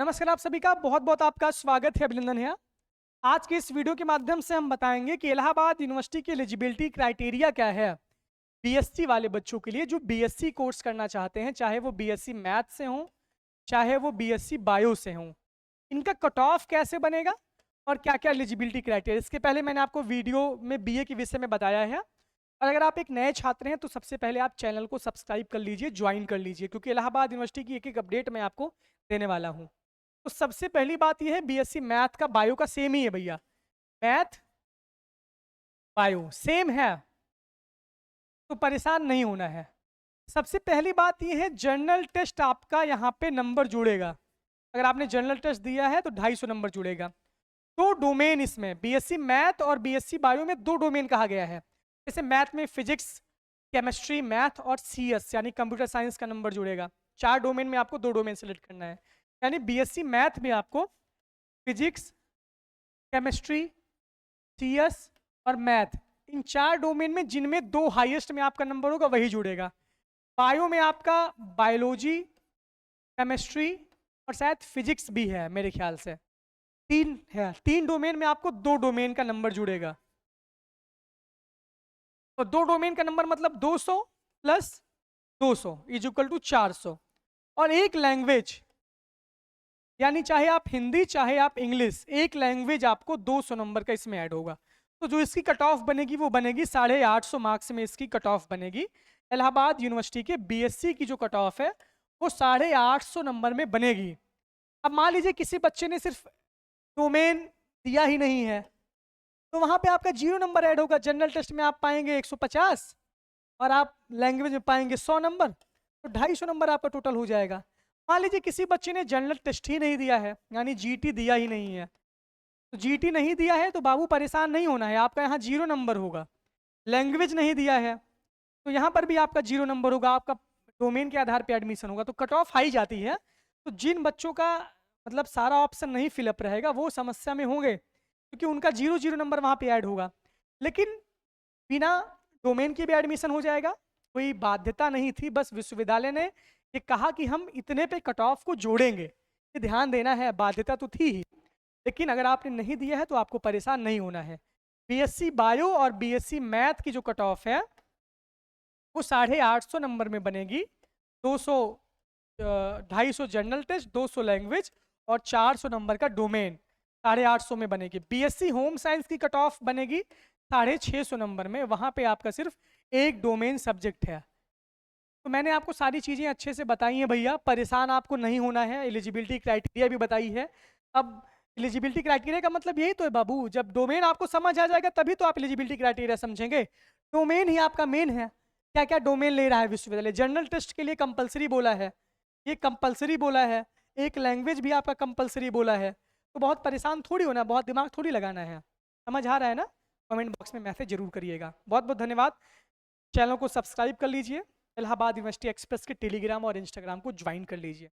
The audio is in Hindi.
नमस्कार, आप सभी का बहुत बहुत आपका स्वागत है, अभिनंदन है। आज के इस वीडियो के माध्यम से हम बताएंगे कि इलाहाबाद यूनिवर्सिटी की एलिजिबिलिटी क्राइटेरिया क्या है बीएससी वाले बच्चों के लिए जो बीएससी कोर्स करना चाहते हैं, चाहे वो बीएससी मैथ से हो, चाहे वो बीएससी बायो से हो। इनका कट ऑफ कैसे बनेगा और क्या क्या एलिजिबिलिटी क्राइटेरिया, इसके पहले मैंने आपको वीडियो में बीए के विषय में बताया है। और अगर आप एक नए छात्र हैं तो सबसे पहले आप चैनल को सब्सक्राइब कर लीजिए, ज्वाइन कर लीजिए, क्योंकि इलाहाबाद यूनिवर्सिटी की एक एक अपडेट मैं आपको देने वाला हूँ। तो सबसे पहली बात यह है, बीएससी मैथ का बायो का सेम ही है भैया। मैथ बायो सेम है तो परेशान नहीं होना है। सबसे पहली बात यह है, जर्नल टेस्ट आपका यहाँ पे नंबर जुड़ेगा। अगर आपने जर्नल टेस्ट दिया है तो 250 नंबर जुड़ेगा। दो डोमेन इसमें बीएससी मैथ और बीएससी बायो में दो डोमेन कहा गया है। जैसे मैथ में फिजिक्स, केमिस्ट्री, मैथ और सीएस यानी कंप्यूटर साइंस का नंबर जुड़ेगा। 4 डोमेन में आपको 2 डोमेन सेलेक्ट करना है। यानी बीएससी मैथ में आपको फिजिक्स, केमिस्ट्री, सीएस और मैथ, इन 4 डोमेन में जिनमें 2 हाईएस्ट में आपका नंबर होगा वही जुड़ेगा। बायो में आपका बायोलॉजी, केमिस्ट्री और शायद फिजिक्स भी है मेरे ख्याल से। 3 है, 3 डोमेन में आपको 2 डोमेन का नंबर जुड़ेगा। तो 2 डोमेन का नंबर मतलब 200 प्लस 200 इज इक्वल टू 400। और एक लैंग्वेज, यानी चाहे आप हिंदी चाहे आप इंग्लिश, एक लैंग्वेज आपको 200 नंबर का इसमें ऐड होगा। तो जो इसकी कट ऑफ बनेगी वो बनेगी 850 मार्क्स में इसकी कट ऑफ बनेगी। इलाहाबाद यूनिवर्सिटी के बीएससी की जो कट ऑफ है वो 850 नंबर में बनेगी। अब मान लीजिए किसी बच्चे ने सिर्फ डोमेन दिया ही नहीं है तो वहां पे आपका 0 नंबर ऐड होगा। जनरल टेस्ट में आप पाएंगे 150 और आप लैंग्वेज में पाएंगे 100 नंबर, तो 250 नंबर आपका टोटल हो जाएगा। मान लीजिए किसी बच्चे ने जनरल टेस्ट ही नहीं दिया है, यानी जीटी दिया ही नहीं है। तो जीटी नहीं दिया है तो बाबू परेशान नहीं होना है, आपका यहाँ 0 नंबर होगा। लैंग्वेज नहीं दिया है तो यहाँ पर भी आपका 0 नंबर होगा, आपका डोमेन के आधार पर एडमिशन होगा। तो कट ऑफ हाई जाती है। तो जिन बच्चों का मतलब सारा ऑप्शन नहीं फिलअप रहेगा वो समस्या में होंगे, क्योंकि उनका 0 नंबर वहाँ पे ऐड होगा। लेकिन बिना डोमेन के भी एडमिशन हो जाएगा, कोई बाध्यता नहीं थी। बस विश्वविद्यालय ने ये कहा कि हम इतने पे कट ऑफ को जोड़ेंगे, ये ध्यान देना है। बाध्यता तो थी ही, लेकिन अगर आपने नहीं दिया है तो आपको परेशान नहीं होना है। बीएससी बायो और बीएससी मैथ की जो कट ऑफ है वो 850 नंबर में बनेगी। 200 250 जनरल टेस्ट, 200 लैंग्वेज और 400 नंबर का डोमेन 850 में बनेगी। बीएससी होम साइंस की कट ऑफ बनेगी 650 नंबर में, वहाँ पे आपका सिर्फ एक डोमेन सब्जेक्ट है। तो मैंने आपको सारी चीज़ें अच्छे से बताई हैं भैया, परेशान आपको नहीं होना है। एलिजिबिलिटी क्राइटेरिया भी बताई है। अब एलिजिबिलिटी क्राइटेरिया का मतलब यही तो है बाबू, जब डोमेन आपको समझ आ जाएगा तभी तो आप एलिजिबिलिटी क्राइटेरिया समझेंगे। डोमेन ही आपका मेन है। क्या क्या डोमेन ले रहा है विश्वविद्यालय। जनरल टेस्ट के लिए कंपलसरी बोला है, ये कंपलसरी बोला है। एक लैंग्वेज भी आपका कंपलसरी बोला है। तो बहुत परेशान थोड़ी होना, बहुत दिमाग थोड़ी लगाना है। समझ आ रहा है ना? कमेंट बॉक्स में मैसेज जरूर करिएगा। बहुत बहुत धन्यवाद। चैनल को सब्सक्राइब कर लीजिए। इलाहाबाद यूनिवर्सिटी एक्सप्रेस के टेलीग्राम और इंस्टाग्राम को ज्वाइन कर लीजिए।